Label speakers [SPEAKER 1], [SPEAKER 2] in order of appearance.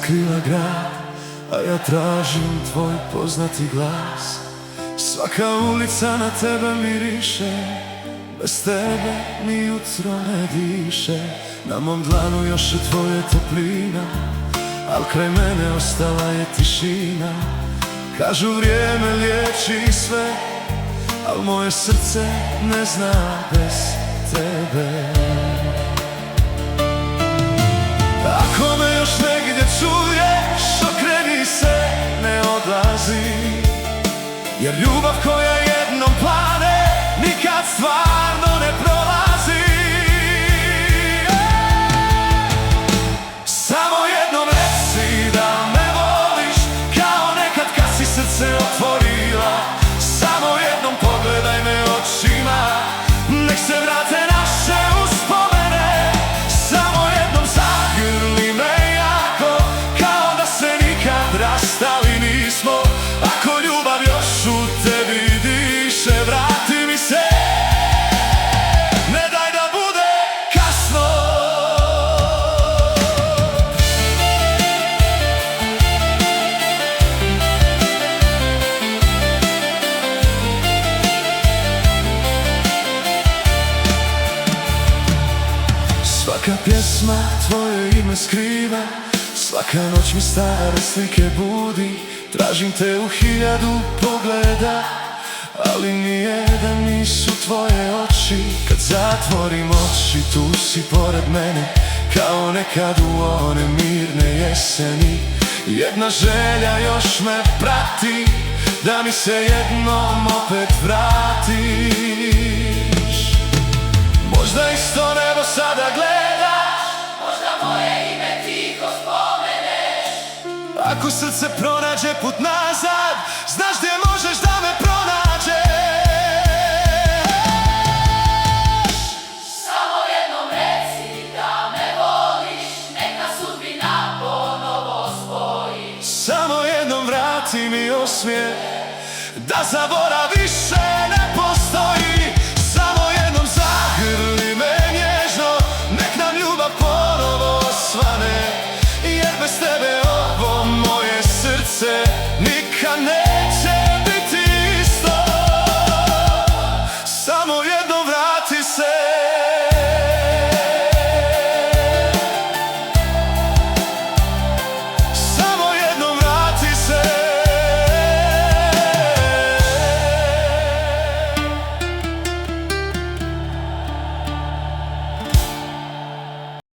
[SPEAKER 1] sakrila grad, a ja tražim tvoj poznati glas. Svaka ulica na tebe miriše, bez tebe mi jutro ne diše. Na mom dlanu još je tvoje toplina, al kraj mene ostala je tišina. Kažu vrijeme liječi sve, al moje srce ne zna bez tebe. Ako me još negdje čuješ, okreni se, ne odlazi, jer ljubav koja jednom plane nikad stvarno ne prolazi. Samo jednom reci da me voliš, kao nekad kad si srce otvorila. Samo jednom pogledaj me očima, nek se vrate naše uspomene. Samo jednom zagrli me jako, kao da se nikad rastali nismo. Ako ljubav još u tebi diše, vrati mi se, ne daj da bude kasno. Svaka pjesma tvoje ime skriva, svaka noć mi stare slike budi. Tražim te u 1000 pogleda, ali nijedan nisu tvoje oči. Kad zatvorim oči, tu si pored mene, kao nekad u one mirne jeseni. Jedna želja još me prati, da mi se jednom opet vratiš. Možda isto nebo sada gledaš,
[SPEAKER 2] možda moje ime tiho spomeneš.
[SPEAKER 1] ako srce pronađe put nazad, znaš gdje možeš da me pronađeš.
[SPEAKER 2] Samo jednom reci da me voliš, neka sudbina ponovo spoji.
[SPEAKER 1] Samo jednom vrati mi osmijeh, da zaborav više ne postoji. Samo jednom zagrli me nježno, nek nam ljubav ponovo osvane. Jer bez tebe ovo moje srce nikad ne